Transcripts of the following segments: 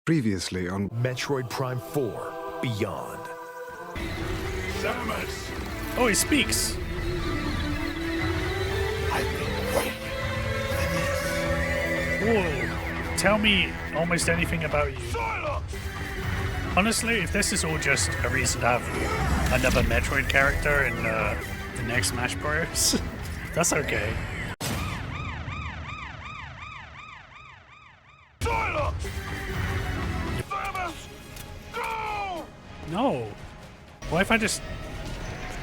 Previously on Metroid Prime 4 Beyond. Samus! Oh, he speaks! I've been waiting for this. Whoa! Tell me almost anything about you. Sylux! Honestly, if this is all just a reason to have another Metroid character in the next Smash Bros., that's okay. Sylux! Samus! Go! No! What if I just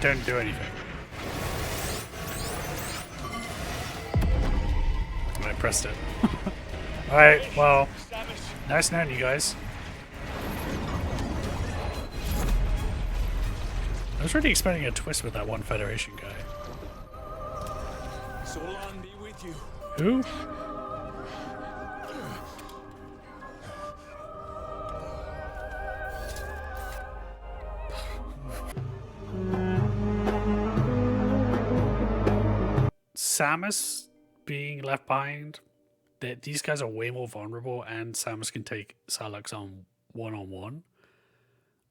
don't do anything? I pressed it. Alright, well, nice knowing you guys. I was really expecting a twist with that one Federation guy. Solon be with you. Who? Samus being left behind. These guys are way more vulnerable, and Samus can take Sylux on one-on-one.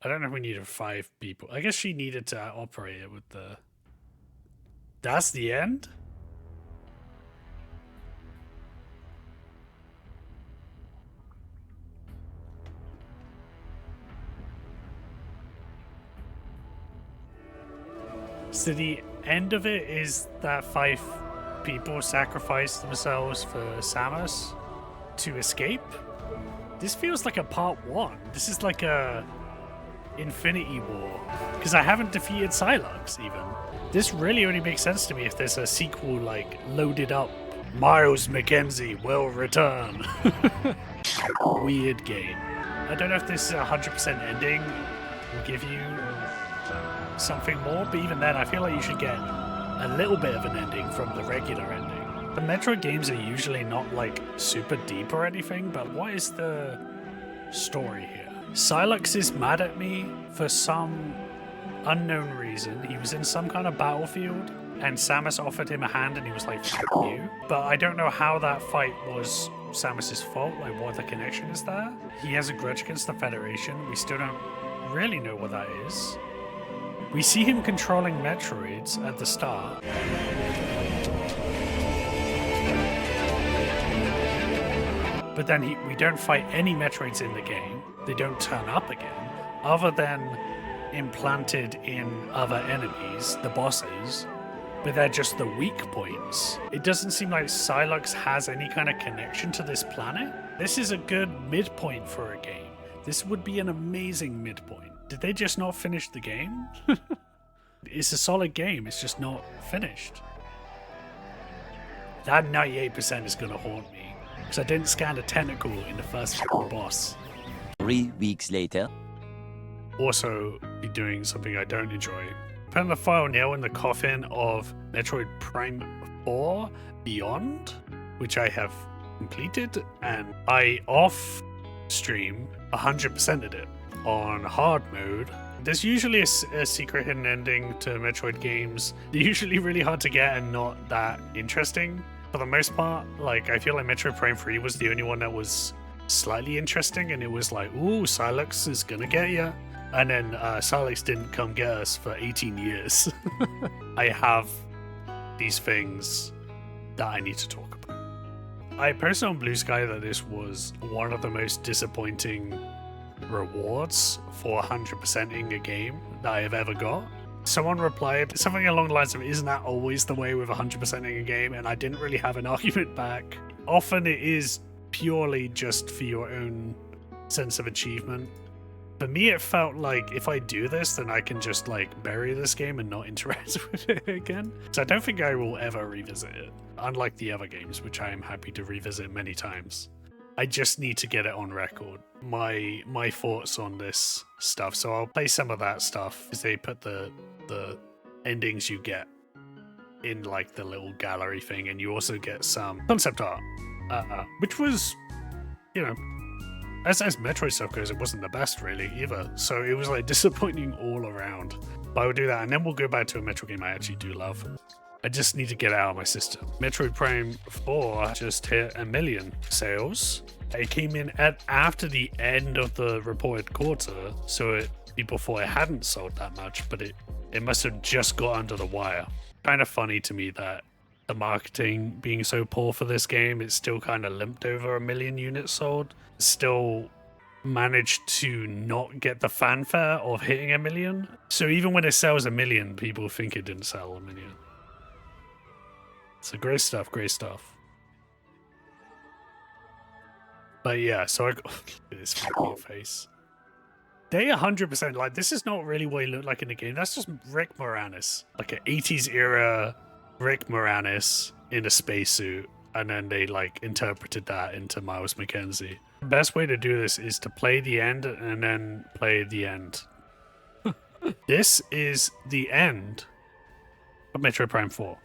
I don't know if we needed 5 people. I guess she needed to operate it with the... That's the end? So the end of it is that 5 people sacrifice themselves for Samus to escape? This feels like a part 1. This is like a Infinity War. Because I haven't defeated Sylux even. This really only makes sense to me if there's a sequel like loaded up. Miles McKenzie will return. Weird game. I don't know if this 100% ending will give you something more, but even then I feel like you should get a little bit of an ending from the regular ending. The Metroid games are usually not like super deep or anything, but what is the story here? Sylux is mad at me for some unknown reason. He was in some kind of battlefield and Samus offered him a hand and he was like, "F you." But I don't know how that fight was Samus's fault, like what the connection is there. He has a grudge against the Federation. We still don't really know what that is. We see him controlling Metroids at the start. But then we don't fight any Metroids in the game. They don't turn up again, other than implanted in other enemies, the bosses, but they're just the weak points. It doesn't seem like Sylux has any kind of connection to this planet. This is a good midpoint for a game. This would be an amazing midpoint. Did they just not finish the game? It's a solid game, it's just not finished. That 98% is going to haunt me, because I didn't scan a tentacle in the first boss. 3 weeks later. Also be doing something I don't enjoy. Putting the final nail in the coffin of Metroid Prime 4 Beyond, which I have completed, and I off stream 100%ed it on hard mode. There's usually a secret hidden ending to Metroid games. They're usually really hard to get and not that interesting. For the most part, like I feel like Metroid Prime 3 was the only one that was slightly interesting, and it was like, ooh, Sylux is gonna get ya. And then Sylux didn't come get us for 18 years. I have these things that I need to talk about. I posted on Blue Sky that this was one of the most disappointing rewards for 100%ing a game that I have ever got. Someone replied something along the lines of, "Isn't that always the way with 100%ing a game?" And I didn't really have an argument back. Often it is purely just for your own sense of achievement. For me, it felt like if I do this, then I can just like bury this game and not interact with it again. So I don't think I will ever revisit it, unlike the other games, which I am happy to revisit many times. I just need to get it on record, my thoughts on this stuff. So I'll play some of that stuff, because they put the endings you get in like the little gallery thing, and you also get some concept art, which was, you know, as Metroid stuff goes, it wasn't the best really either. So it was like disappointing all around. But I will do that, and then we'll go back to a Metroid game I actually do love. I just need to get it out of my system. Metroid Prime 4 just hit 1 million sales. It came in after the end of the reported quarter, so people thought it hadn't sold that much, but it must have just got under the wire. Kind of funny to me that the marketing being so poor for this game, it's still kind of limped over 1 million units sold. Still managed to not get the fanfare of hitting 1 million. So even when it sells 1 million, people think it didn't sell 1 million. So great stuff, great stuff. But yeah, so I got look at this fucking face. They 100% like this is not really what he looked like in the game. That's just Rick Moranis, like an 80s era Rick Moranis in a spacesuit, and then they like interpreted that into Miles McKenzie. The best way to do this is to play the end and then play the end. This is the end of Metroid Prime 4.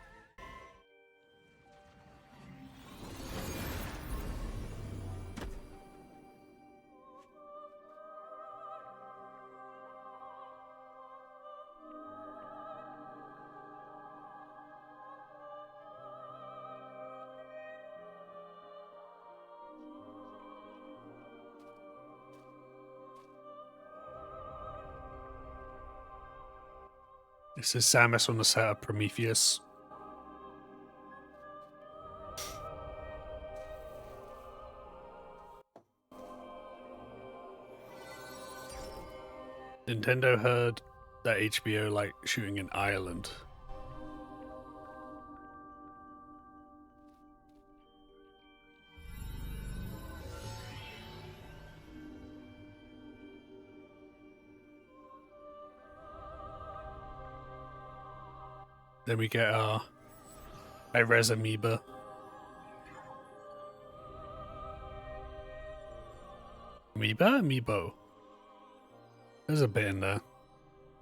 This is Samus on the set of Prometheus. Nintendo heard that HBO liked shooting in Ireland. Then we get our high-res amoeba. Amoeba? Amiibo. There's a bit in there.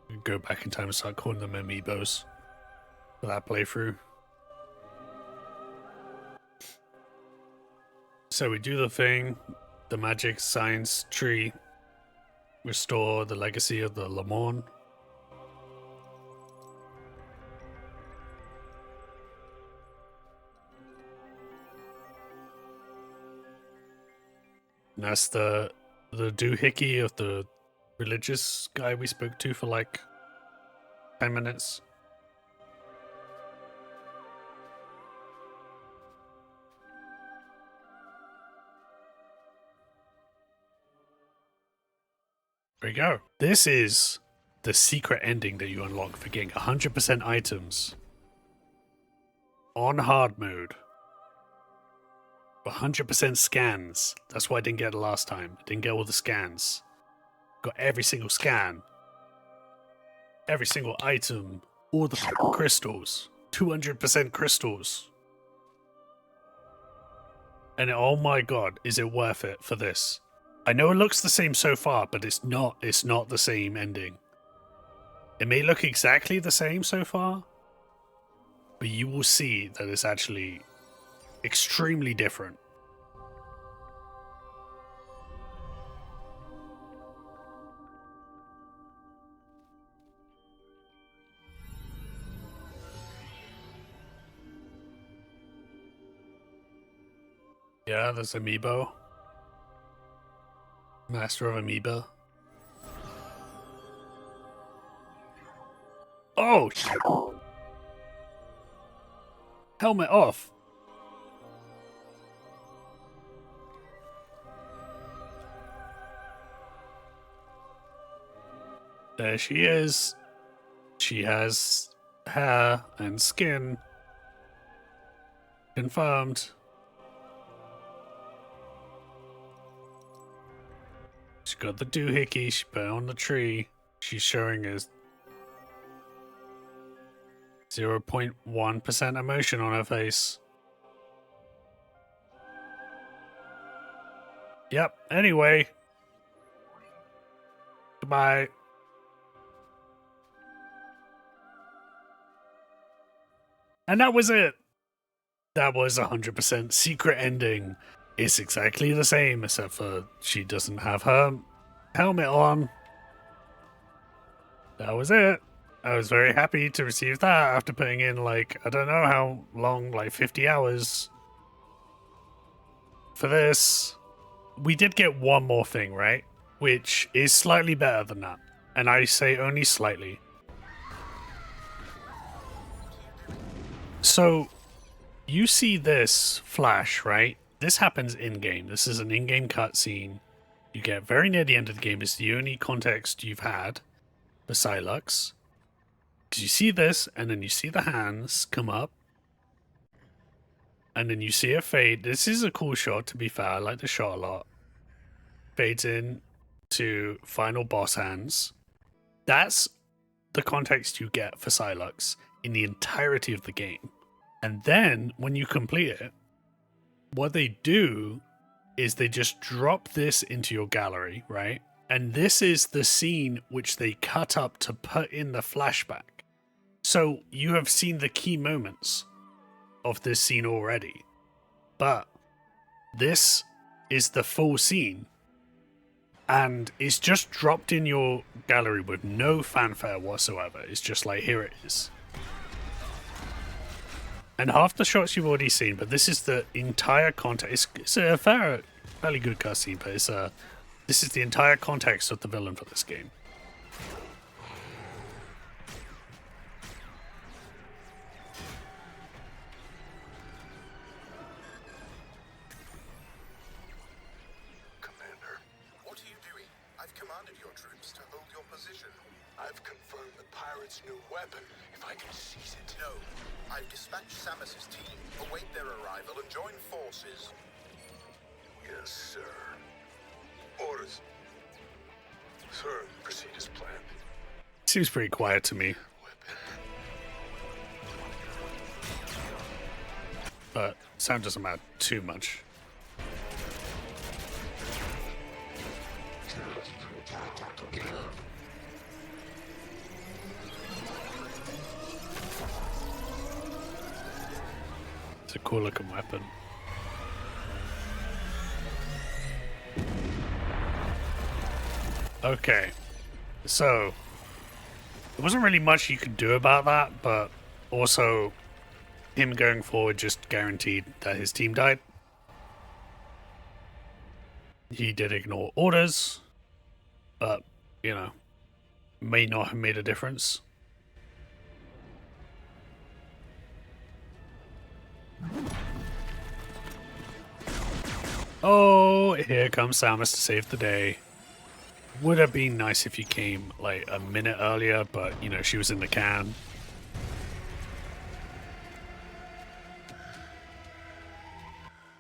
We go back in time and start calling them amiibos for that playthrough. So we do the thing, the magic science tree, restore the legacy of the Lamorne. And that's the doohickey of the religious guy we spoke to for like 10 minutes. There we go. This is the secret ending that you unlock for getting 100% items on hard mode. 100% scans. That's why I didn't get it last time. I didn't get all the scans. Got every single scan. Every single item. All the crystals. 200% crystals. And oh my god, is it worth it for this? I know it looks the same so far, but it's not the same ending. It may look exactly the same so far, but you will see that it's actually extremely different. Yeah, there's Amiibo. Master of Amoeba. Oh! Helmet off. There she is. She has hair and skin. Confirmed. She got the doohickey, she put it on the tree. She's showing us 0.1% emotion on her face. Yep, anyway. Goodbye. And that was it. That was 100% secret ending. It's exactly the same, except for she doesn't have her helmet on. That was it. I was very happy to receive that after putting in, like, I don't know how long, like 50 hours for this. we did get one more thing, right? Which is slightly better than that. And I say only slightly. So, you see this flash, right? This happens in-game. This is an in-game cutscene. You get very near the end of the game. It's the only context you've had for Sylux. Because you see this, and then you see the hands come up. And then you see it fade. This is a cool shot, to be fair. I like the shot a lot. Fades in to final boss hands. That's the context you get for Sylux in the entirety of the game. And then, when you complete it, what they do is they just drop this into your gallery, right? And this is the scene which they cut up to put in the flashback. So you have seen the key moments of this scene already. But this is the full scene. And it's just dropped in your gallery with no fanfare whatsoever. It's just like, here it is. And half the shots you've already seen, but this is the entire context. It's a fairly good cutscene, but this is the entire context of the villain for this game. Commander, what are you doing? I've commanded your troops to hold your position. I've confirmed the pirates' new weapon. If I can seize it. No. I've dispatched Samus's team. Await their arrival and join forces. Yes, sir. Orders. Sir, proceed as planned. Seems pretty quiet to me. But sound doesn't matter too much. It's a cool looking weapon. Okay, so there wasn't really much you could do about that, but also him going forward just guaranteed that his team died. He did ignore orders, but, you know, may not have made a difference. Oh, here comes Samus to save the day. Would have been nice if you came like a minute earlier, but you know, she was in the can.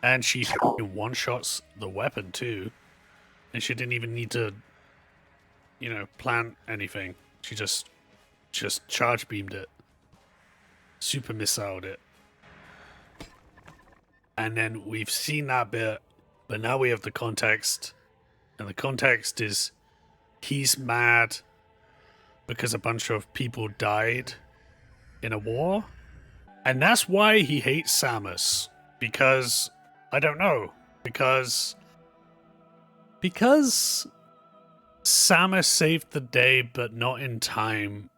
And she one-shots the weapon too. And she didn't even need to, you know, plant anything. She just charge beamed it. Super missiled it. And then we've seen that bit, but now we have the context. And the context is he's mad because a bunch of people died in a war. And that's why he hates Samus. Because, I don't know, because Samus saved the day, but not in time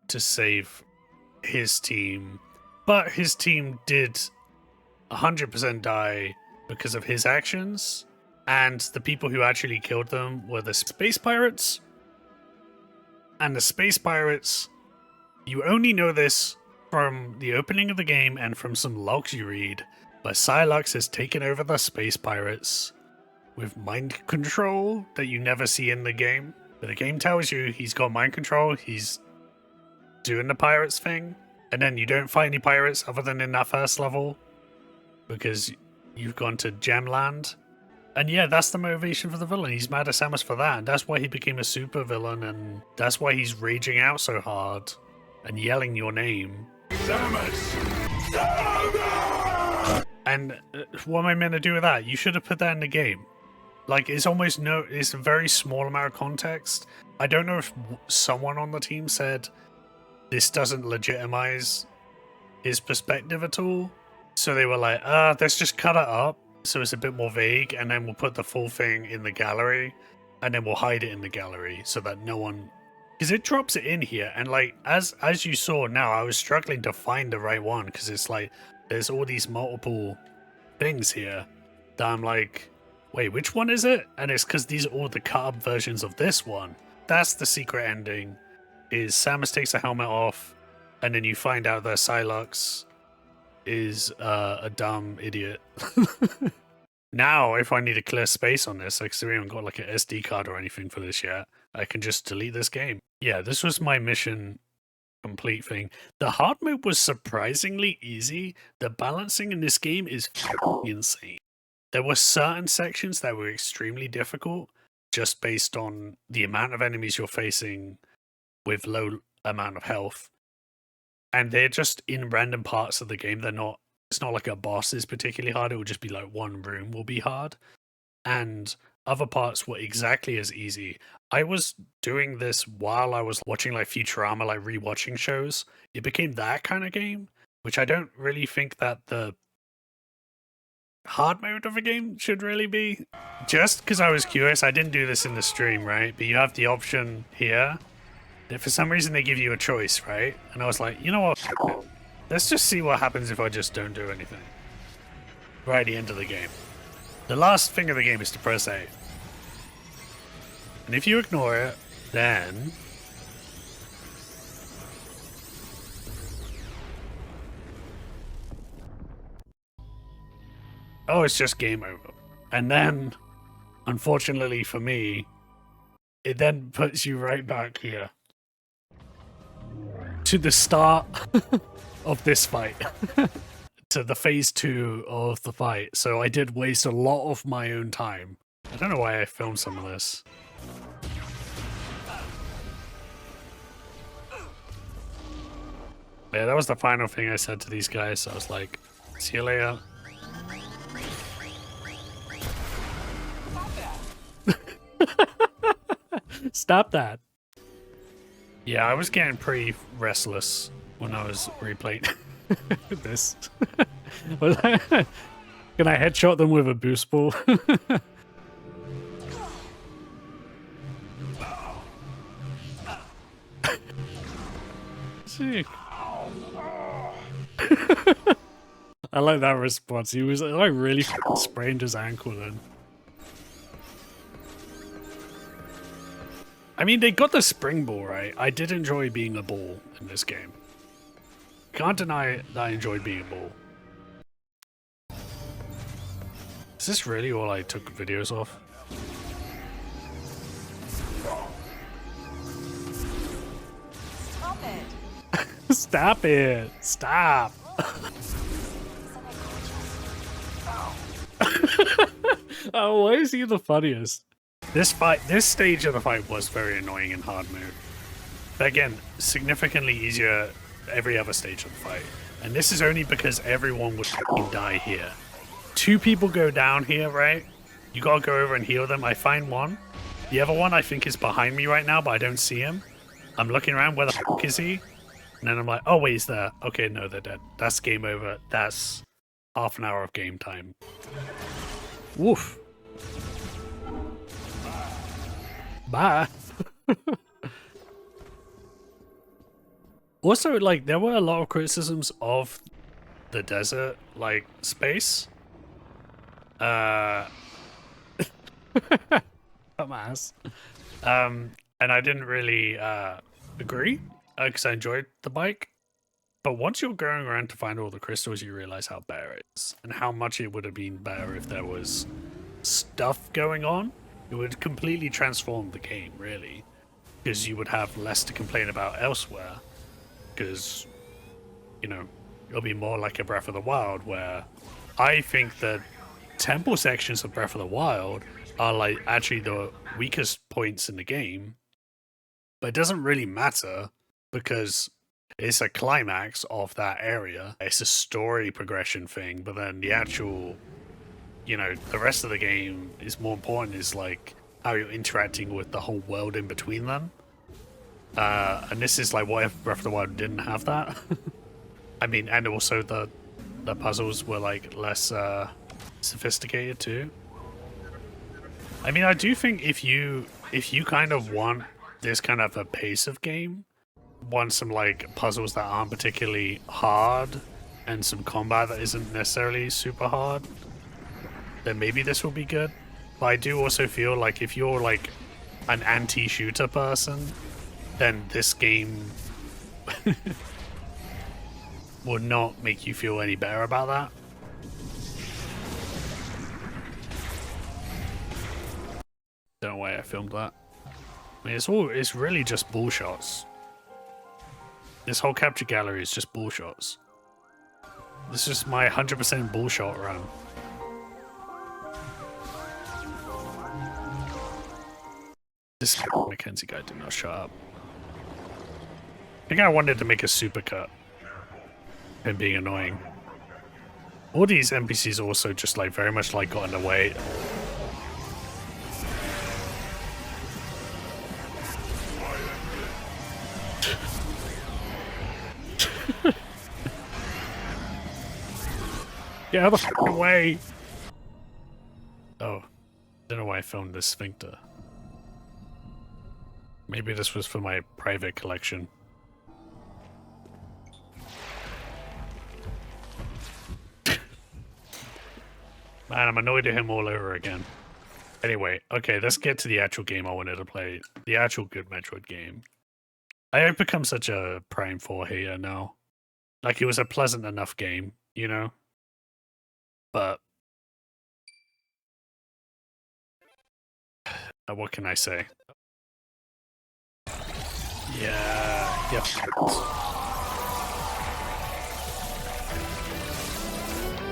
to save his team. But his team did 100% die because of his actions. And the people who actually killed them were the space pirates. And the space pirates, you only know this from the opening of the game and from some logs you read, but Sylux has taken over the space pirates with mind control that you never see in the game. But the game tells you he's got mind control, he's doing the pirates thing, and then you don't fight any pirates other than in that first level because you've gone to Gemland. And yeah, that's the motivation for the villain. He's mad at Samus for that, and that's why he became a super villain, and that's why he's raging out so hard and yelling your name. Samus! And what am I meant to do with that? You should have put that in the game. Like, it's almost it's a very small amount of context. I don't know if someone on the team said this doesn't legitimize his perspective at all. So they were like, let's just cut it up so it's a bit more vague, and then we'll put the full thing in the gallery, and then we'll hide it in the gallery so that no one... Because it drops it in here, and like, as you saw now, I was struggling to find the right one, because it's like, there's all these multiple things here that I'm like, wait, which one is it? And it's because these are all the cut-up versions of this one. That's the secret ending, is Samus takes the helmet off, and then you find out that Sylux is a dumb idiot. Now, if I need to clear space on this, like, so we haven't got like an SD card or anything for this yet, I can just delete this game. Yeah, this was my mission complete thing. The hard mode was surprisingly easy. The balancing in this game is insane. There were certain sections that were extremely difficult just based on the amount of enemies you're facing with low amount of health. And they're just in random parts of the game. It's not like a boss is particularly hard. It will just be like one room will be hard. And other parts were exactly as easy. I was doing this while I was watching like Futurama, like rewatching shows. It became that kind of game, which I don't really think that the hard mode of a game should really be. Just because I was curious, I didn't do this in the stream, right? But you have the option here. For some reason, they give you a choice, right? And I was like, you know what? Let's just see what happens if I just don't do anything. Right at the end of the game. The last thing of the game is to press A. And if you ignore it, then... oh, it's just game over. And then, unfortunately for me, it then puts you right back here. To the start of this fight. To the phase 2 of the fight. So I did waste a lot of my own time. I don't know why I filmed some of this. Yeah, that was the final thing I said to these guys. I was like, see you later. Stop that. Yeah, I was getting pretty restless when I was replaying this. Can I headshot them with a boost ball? See. I like that response. He was like really sprained his ankle then. I mean, they got the spring ball right. I did enjoy being a ball in this game. Can't deny that I enjoyed being a ball. Is this really all I took videos of? Stop it. Stop it! Stop! Oh, why is he the funniest? This stage of the fight was very annoying in hard mode. But again, significantly easier every other stage of the fight. And this is only because everyone would fucking die here. 2 people go down here, right? You gotta go over and heal them. I find one. The other one I think is behind me right now, but I don't see him. I'm looking around, where the fuck is he? And then I'm like, oh wait, he's there. Okay, no, they're dead. That's game over. That's half an hour of game time. Woof. Bye. Also, like, there were a lot of criticisms of the desert, like, space. Dumbass. And I didn't really agree, because I enjoyed the bike. But once you're going around to find all the crystals, you realize how better it is, and how much it would have been better if there was stuff going on. It would completely transform the game, really, because you would have less to complain about elsewhere. Because, you know, it'll be more like a Breath of the Wild, where I think the temple sections of Breath of the Wild are like actually the weakest points in the game. But it doesn't really matter because it's a climax of that area. It's a story progression thing, but then the actual, you know, the rest of the game is more important, is like how you're interacting with the whole world in between them. And this is like, what if Breath of the Wild didn't have that? I mean, and also the puzzles were like less sophisticated too. I mean, I do think if you kind of want this kind of a pace of game, want some like puzzles that aren't particularly hard and some combat that isn't necessarily super hard, then maybe this will be good. But I do also feel like if you're like an anti-shooter person, then this game would not make you feel any better about that. Don't know why I filmed that. I mean, it's really just bull shots. This whole capture gallery is just bull shots. This is my 100% bull shot run. This Mackenzie guy did not shut up. I think I wanted to make a supercut. Him being annoying. All these NPCs also just like very much like got in the way. Get out of the fucking way! Oh. Don't know why I filmed this sphincter. Maybe this was for my private collection. Man, I'm annoyed at him all over again. Anyway, okay, let's get to the actual game I wanted to play. The actual good Metroid game. I have become such a Prime 4 hater now. Like, it was a pleasant enough game, you know? But... what can I say? Yeah.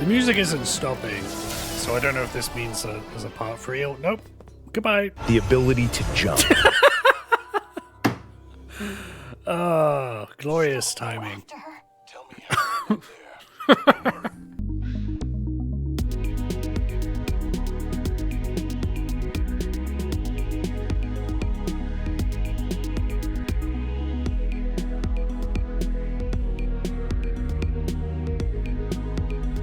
The music isn't stopping, so I don't know if this means there's a part 3 or... Nope. Goodbye. The ability to jump. Oh, glorious timing. Tell me how you got there.